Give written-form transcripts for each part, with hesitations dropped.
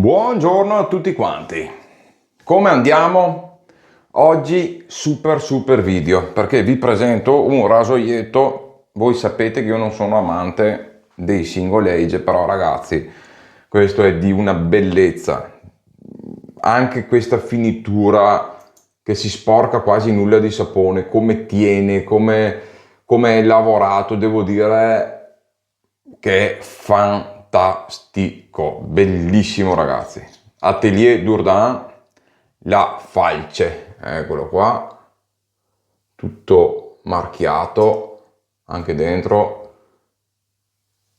Buongiorno a tutti quanti. Come andiamo? Oggi super video perché vi presento un rasoietto. Voi sapete che io non sono amante dei single age, però ragazzi, questo è di una bellezza. Anche questa finitura che si sporca quasi nulla di sapone, come tiene, come è lavorato, devo dire che è fantastico, bellissimo ragazzi. Atelier Jourdan, la falce, eccolo qua, tutto marchiato anche dentro.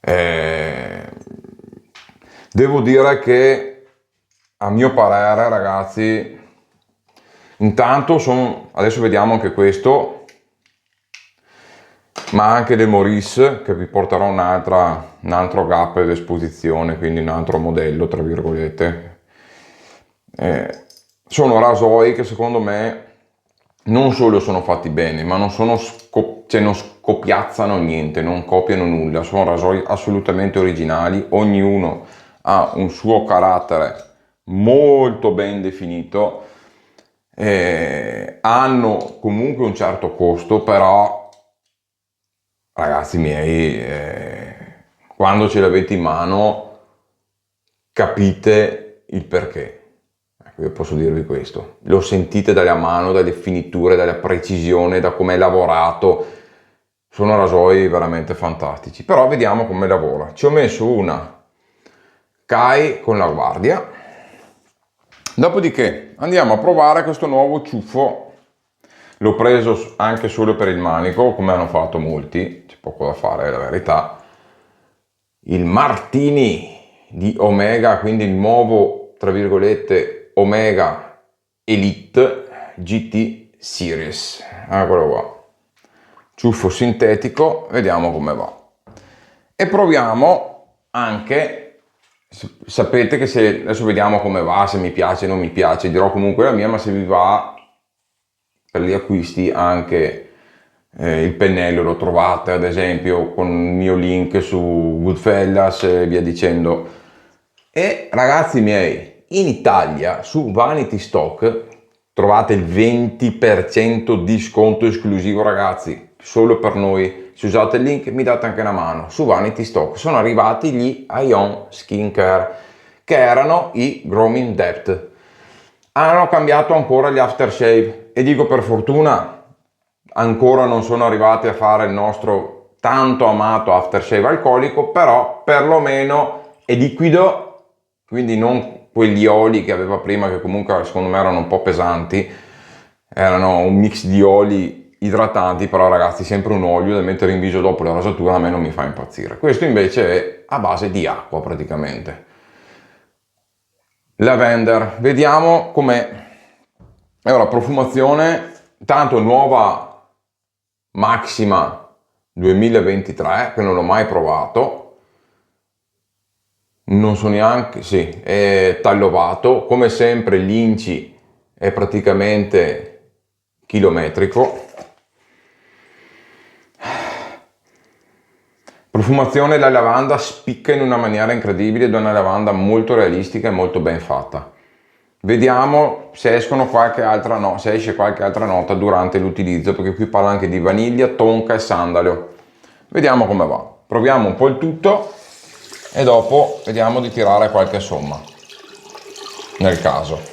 Devo dire che a mio parere ragazzi, intanto adesso vediamo anche questo, ma anche le Maurice, che vi porterò un altro gap d'esposizione, quindi un altro modello tra virgolette. Sono rasoi che secondo me non solo sono fatti bene, ma non scopiazzano niente, non copiano nulla, sono rasoi assolutamente originali, ognuno ha un suo carattere molto ben definito, hanno comunque un certo costo, però ragazzi miei, quando ce l'avete in mano capite il perché. Ecco, io posso dirvi questo, lo sentite dalla mano, dalle finiture, dalla precisione, da come è lavorato. Sono rasoi veramente fantastici, però vediamo come lavora. Ci ho messo una Kai con la guardia, dopodiché andiamo a provare questo nuovo ciuffo. L'ho preso anche solo per il manico, come hanno fatto molti, c'è poco da fare, è la verità. Il Martini di Omega, quindi il nuovo, tra virgolette, Omega Elite GT Series. Eccolo qua. Ciuffo sintetico, vediamo come va. E proviamo anche, sapete che se adesso vediamo come va, se mi piace o non mi piace, dirò comunque la mia, ma se vi va per gli acquisti anche il pennello lo trovate ad esempio con il mio link su Goodfellas e via dicendo. E ragazzi miei, in Italia su Vanity Stock trovate il 20% di sconto esclusivo ragazzi, solo per noi. Se usate il link mi date anche una mano. Su Vanity Stock sono arrivati gli Ion Skincare, che erano i Grooming Depth. Hanno cambiato ancora gli aftershave e dico per fortuna ancora non sono arrivati a fare il nostro tanto amato aftershave alcolico, però perlomeno è liquido, quindi non quegli oli che aveva prima che comunque secondo me erano un po' pesanti, erano un mix di oli idratanti, però ragazzi sempre un olio da mettere in viso dopo la rasatura a me non mi fa impazzire. Questo invece è a base di acqua praticamente. Lavender, vediamo com'è. Allora, profumazione, tanto nuova Maxima 2023, che non l'ho mai provato, non so neanche, sì, è tagliovato, come sempre l'inci è praticamente chilometrico. Profumazione, la lavanda spicca in una maniera incredibile, ed è una lavanda molto realistica e molto ben fatta. Vediamo se esce qualche altra nota durante l'utilizzo, perché qui parla anche di vaniglia, tonka e sandalo. Vediamo come va. Proviamo un po' il tutto e dopo vediamo di tirare qualche somma, nel caso.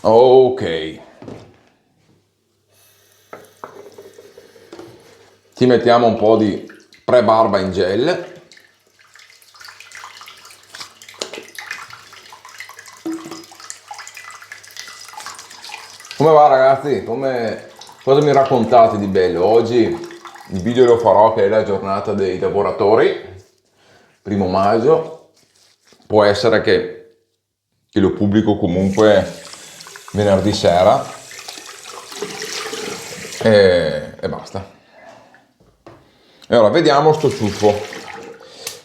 Ok, ci mettiamo un po' di pre-barba in gel. Come va ragazzi? Cosa mi raccontate di bello? Oggi il video lo farò che è la giornata dei lavoratori, 1° maggio, può essere che lo pubblico comunque venerdì sera e basta. Allora, vediamo sto ciuffo.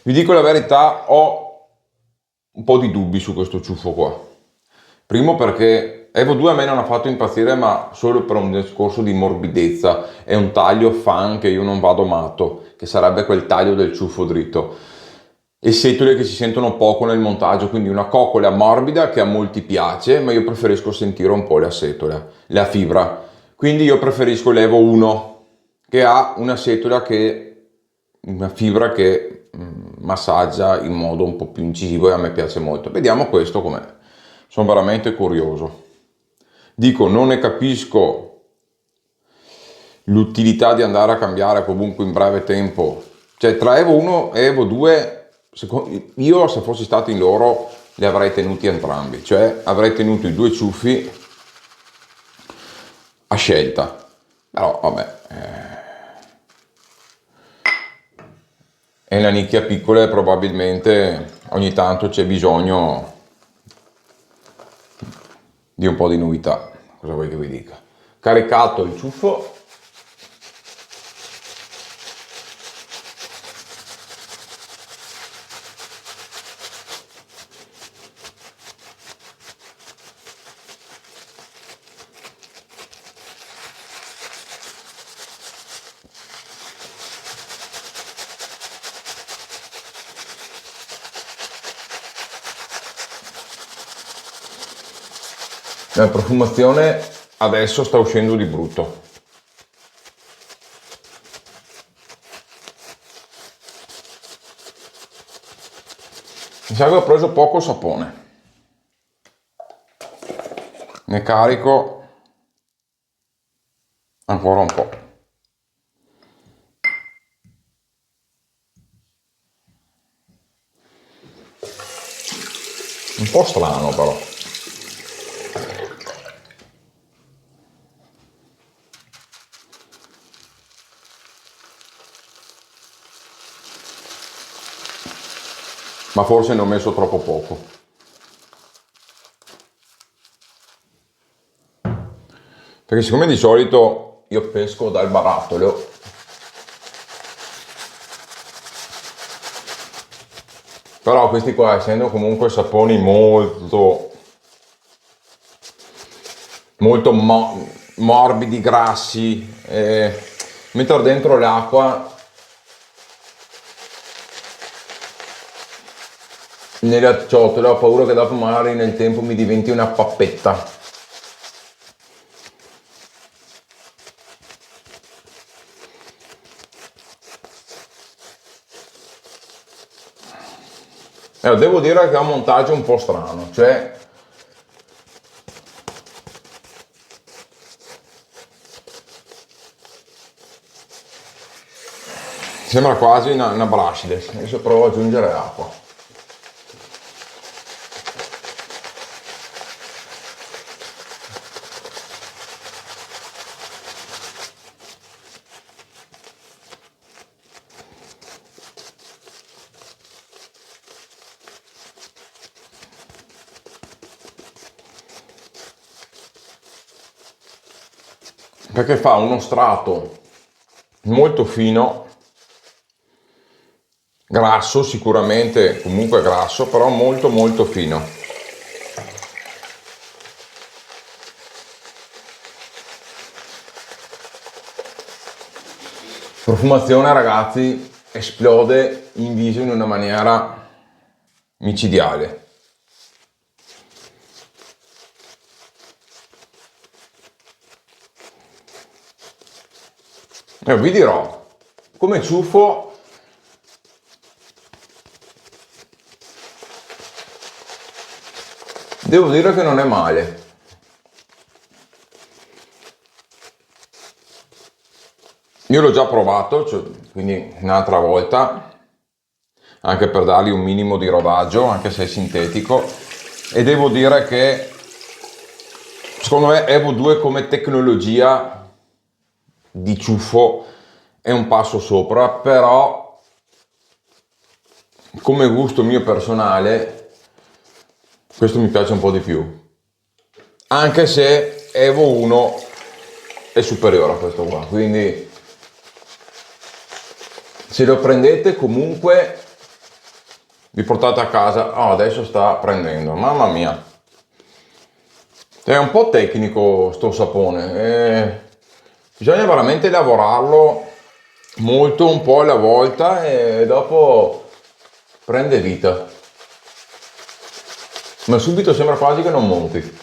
Vi dico la verità, ho un po' di dubbi su questo ciuffo qua. Primo perché Evo 2 a me non ha fatto impazzire, ma solo per un discorso di morbidezza. È un taglio fan che io non vado matto, che sarebbe quel taglio del ciuffo dritto. E setole che si sentono poco nel montaggio, quindi una coccola morbida che a molti piace, ma io preferisco sentire un po' la setola, la fibra. Quindi io preferisco l'Evo 1, che ha una fibra che massaggia in modo un po' più incisivo e a me piace molto. Vediamo questo com'è. Sono veramente curioso. Dico, non ne capisco l'utilità di andare a cambiare comunque in breve tempo. Cioè tra Evo 1 e Evo 2, io se fossi stato in loro li avrei tenuti entrambi. Cioè avrei tenuto i due ciuffi a scelta. Però vabbè, è una nicchia piccola e probabilmente ogni tanto c'è bisogno di un po' di novità. Cosa vuoi che vi dica? Caricato il ciuffo. La profumazione adesso sta uscendo di brutto. Mi sa che ho preso poco sapone. Ne carico ancora un po'. Un po' strano però. Ma forse ne ho messo troppo poco. Perché siccome di solito io pesco dal barattolo, però questi qua essendo comunque saponi molto morbidi, grassi, mettere dentro l'acqua nella ciotola ho paura che dopo magari nel tempo mi diventi una pappetta. Devo dire che ha un montaggio un po' strano, cioè sembra quasi una brashless. Adesso provo ad aggiungere acqua. Perché fa uno strato molto fino, grasso sicuramente, comunque grasso, però molto molto fino. Profumazione ragazzi, esplode in viso in una maniera micidiale. Vi dirò, come ciuffo devo dire che non è male. Io l'ho già provato, cioè, quindi un'altra volta, anche per dargli un minimo di rodaggio, anche se è sintetico, e devo dire che secondo me Evo 2 come tecnologia di ciuffo è un passo sopra, però come gusto mio personale questo mi piace un po' di più, anche se Evo 1 è superiore a questo qua, quindi Se lo prendete comunque vi portate a casa. Oh, adesso sta prendendo, mamma mia, è un po' tecnico sto sapone, bisogna veramente lavorarlo molto, un po' alla volta, e dopo prende vita, ma subito sembra quasi che non monti.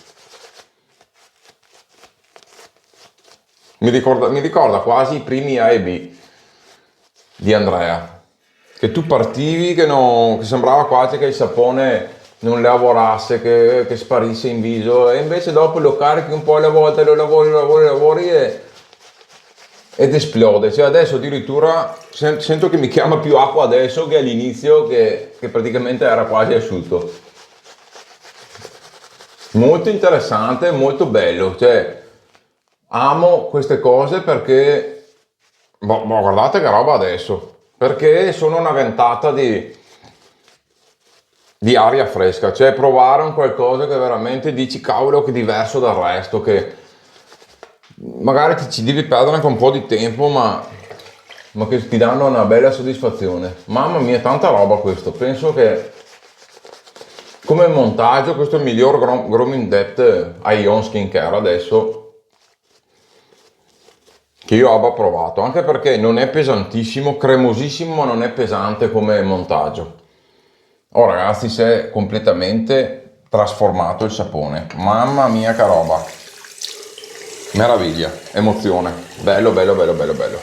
Mi ricorda quasi i primi A e B di Andrea, che tu partivi che sembrava quasi che il sapone non lavorasse, che sparisse in viso, e invece dopo lo carichi un po' alla volta, lo lavori ed esplode. Cioè adesso addirittura sento che mi chiama più acqua adesso che all'inizio, che praticamente era quasi asciutto. Molto interessante, molto bello, cioè amo queste cose perché, guardate che roba adesso, perché sono una ventata di aria fresca, cioè provare un qualcosa che veramente dici cavolo che è diverso dal resto, che magari ti ci devi perdere anche un po' di tempo, ma che ti danno una bella soddisfazione. Mamma mia, tanta roba questo, penso che come montaggio questo è il miglior grooming depth a Ion Skincare adesso che io abbia provato, anche perché non è pesantissimo, cremosissimo, ma non è pesante come montaggio. Oh ragazzi, si è completamente trasformato il sapone, mamma mia che roba, meraviglia, emozione, bello bello bello bello bello.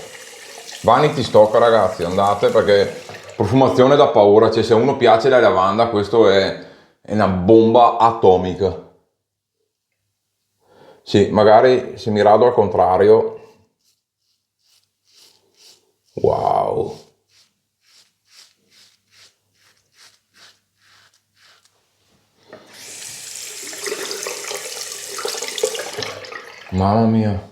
Vanity Stock ragazzi, andate, perché profumazione da paura, cioè se a uno piace la lavanda questo è una bomba atomica. Sì, magari se mi rado al contrario. Wow, mamma mia.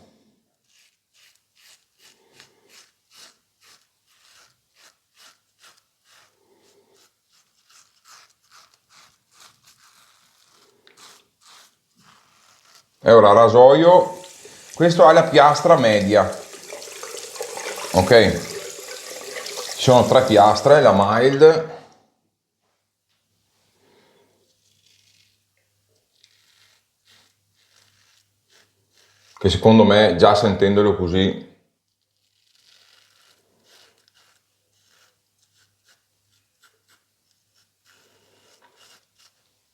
E ora rasoio, questo ha la piastra media, ok? Ci sono tre piastre, la mild, che secondo me già sentendolo così,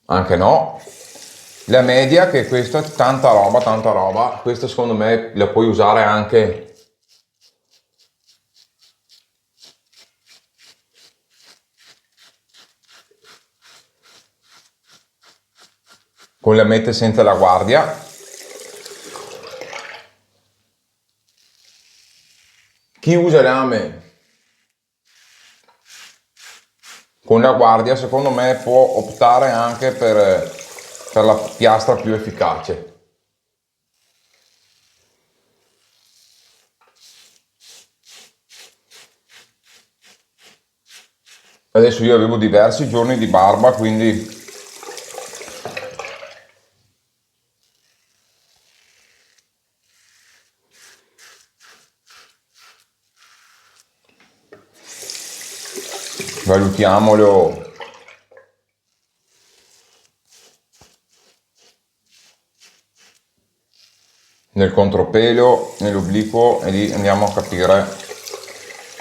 anche no. La media, che questa è tanta roba, questa secondo me la puoi usare anche con la mette senza la guardia. Chi usa lame con la guardia secondo me può optare anche per la piastra più efficace. Adesso io avevo diversi giorni di barba, quindi valutiamolo nel contropelo, nell'obliquo, e lì andiamo a capire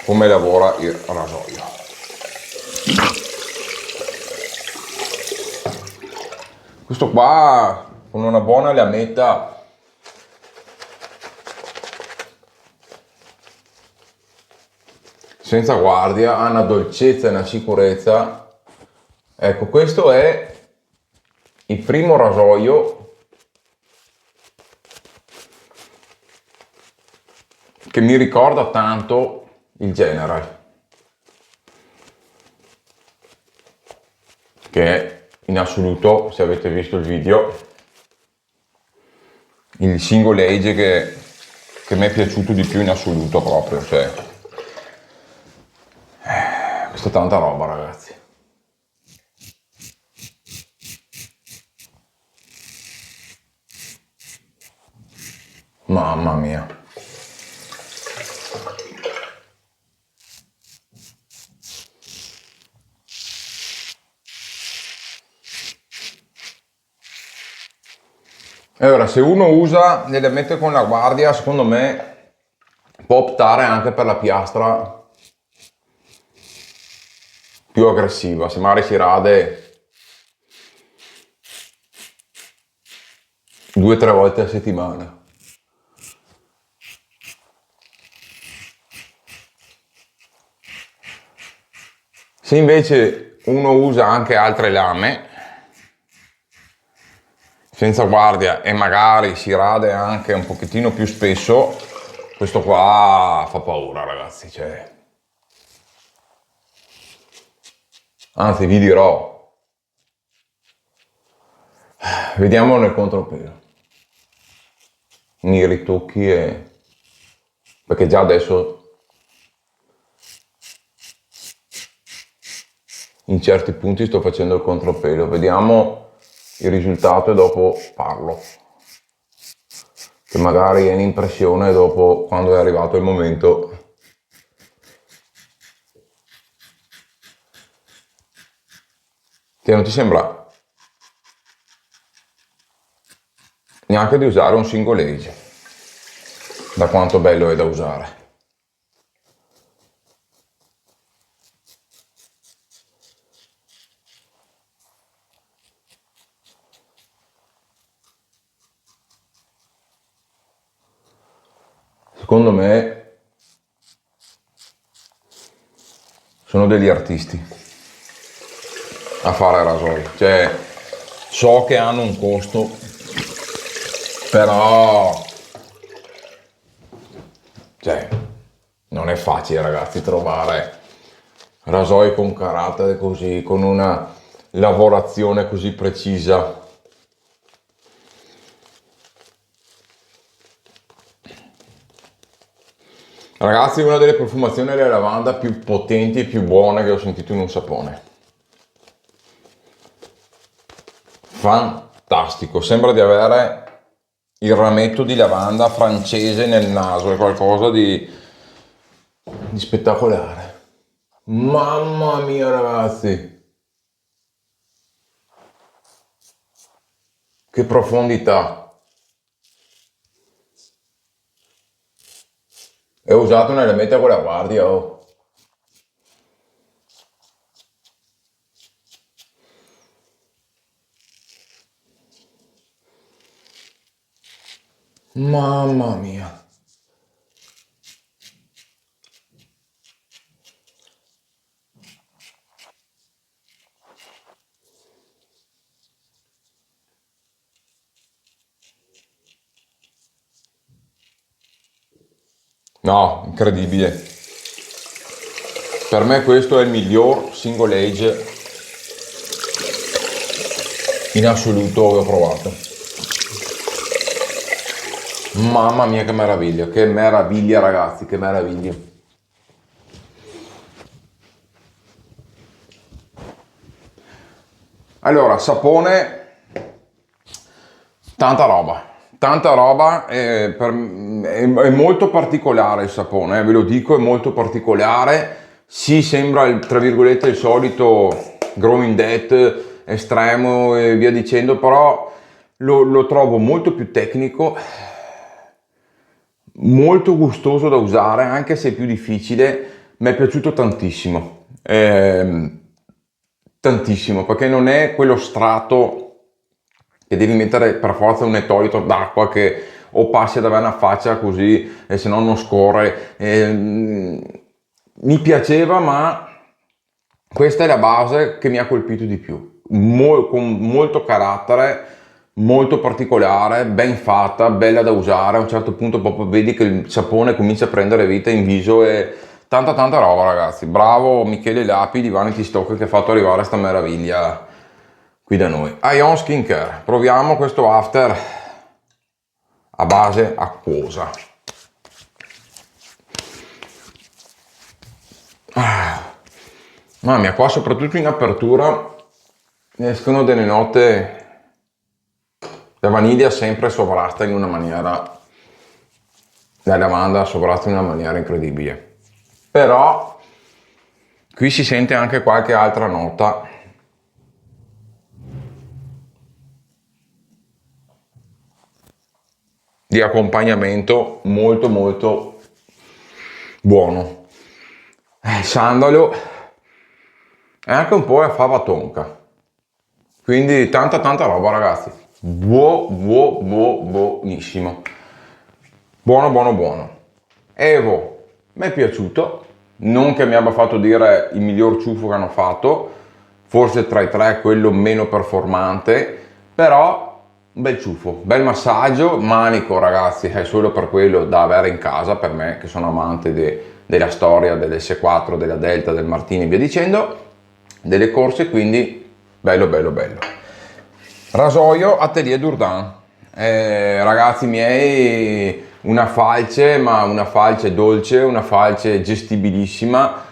come lavora il rasoio. Questo qua con una buona lametta senza guardia ha una dolcezza e una sicurezza. Ecco, questo è il primo rasoio che mi ricorda tanto il General, che è in assoluto, se avete visto il video, il single age che mi è piaciuto di più in assoluto proprio, cioè questa è tanta roba ragazzi. Mamma mia. Allora, se uno usa delle mette con la guardia, secondo me può optare anche per la piastra più aggressiva, se magari si rade 2 o 3 volte a settimana. Se invece uno usa anche altre lame senza guardia e magari si rade anche un pochettino più spesso, questo qua fa paura, ragazzi, cioè. Anzi, vi dirò, vediamo nel contropiede, nei ritocchi perché già adesso in certi punti sto facendo il contropelo, vediamo il risultato e dopo parlo, che magari è un'impressione dopo quando è arrivato il momento. Che non ti sembra neanche di usare un single age, da quanto bello è da usare. Secondo me sono degli artisti a fare rasoi, cioè so che hanno un costo, però cioè non è facile, ragazzi, trovare rasoi con carattere così, con una lavorazione così precisa. Ragazzi, una delle profumazioni della lavanda più potenti e più buone che ho sentito in un sapone. Fantastico, sembra di avere il rametto di lavanda francese nel naso, è qualcosa di spettacolare. Mamma mia, ragazzi, che profondità. E ho usato un elemento con la guardia, oh. Mamma mia. No, incredibile. Per me questo è il miglior single age in assoluto che ho provato. Mamma mia che meraviglia, ragazzi, che meraviglia. Allora, sapone, tanta roba, è molto particolare il sapone, ve lo dico, è molto particolare. Sì, sembra, tra virgolette, il solito Growing Dead estremo e via dicendo, però lo trovo molto più tecnico, molto gustoso da usare, anche se è più difficile. Mi è piaciuto tantissimo. Tantissimo, perché non è quello strato che devi mettere per forza un ettolito d'acqua che o passi ad avere una faccia così e se no non scorre. Mi piaceva, ma questa è la base che mi ha colpito di più. Con molto carattere, molto particolare, ben fatta, bella da usare. A un certo punto proprio vedi che il sapone comincia a prendere vita in viso e tanta roba, ragazzi. Bravo Michele Lapi di Vanity Stock che ha fatto arrivare sta meraviglia qui da noi. Ion Skincare, proviamo questo after a base acquosa. Mamma mia, qua soprattutto in apertura escono delle note. La vaniglia sempre sovrasta in una maniera, la lavanda sovrasta in una maniera incredibile. Però qui si sente anche qualche altra nota. di accompagnamento molto molto buono. Sandalo e anche un po' la fava tonka, quindi tanta roba ragazzi, buonissimo, buono. Evo mi è piaciuto, non che mi abbia fatto dire il miglior ciuffo che hanno fatto, forse tra i tre quello meno performante, però un bel ciuffo, bel massaggio, manico ragazzi, è solo per quello da avere in casa per me che sono amante della storia dell'S4, della Delta, del Martini e via dicendo, delle corse, quindi bello. Rasoio Atelier Jourdan, ragazzi miei, una falce, ma una falce dolce, una falce gestibilissima,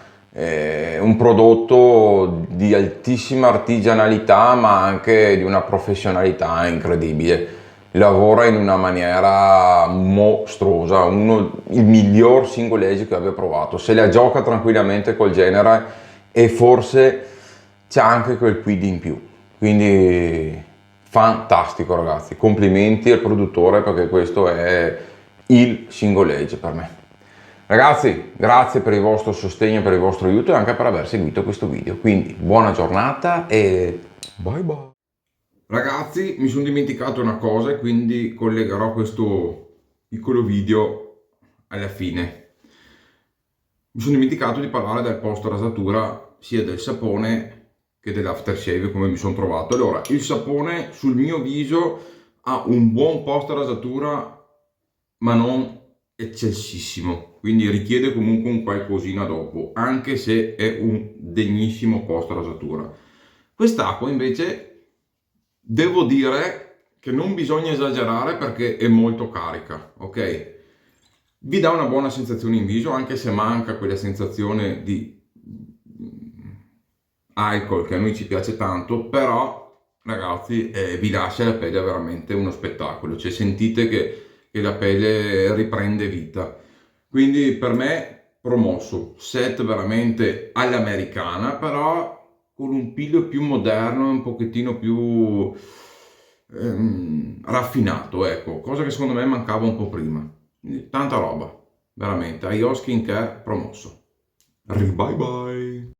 un prodotto di altissima artigianalità ma anche di una professionalità incredibile. Lavora in una maniera mostruosa, il miglior single edge che abbia provato, se la gioca tranquillamente col genere e forse c'è anche quel quid in più, quindi fantastico ragazzi, complimenti al produttore perché questo è il single edge per me. Ragazzi, grazie per il vostro sostegno, per il vostro aiuto e anche per aver seguito questo video. Quindi buona giornata e bye bye. Ragazzi, mi sono dimenticato una cosa e quindi collegherò questo piccolo video alla fine. Mi sono dimenticato di parlare del post rasatura sia del sapone che dell'aftershave come mi sono trovato. Allora, il sapone sul mio viso ha un buon post rasatura ma non eccessissimo, quindi richiede comunque un qualcosina dopo, anche se è un degnissimo post rasatura. Quest'acqua invece devo dire che non bisogna esagerare perché è molto carica, ok? Vi dà una buona sensazione in viso, anche se manca quella sensazione di alcol che a noi ci piace tanto, però ragazzi vi lascia la pelle veramente uno spettacolo, cioè sentite che la pelle riprende vita, quindi per me promosso, set veramente all'americana, però con un piglio più moderno, un pochettino più raffinato, ecco, cosa che secondo me mancava un po' prima. Quindi, tanta roba, veramente, IO Skincare promosso. Bye bye.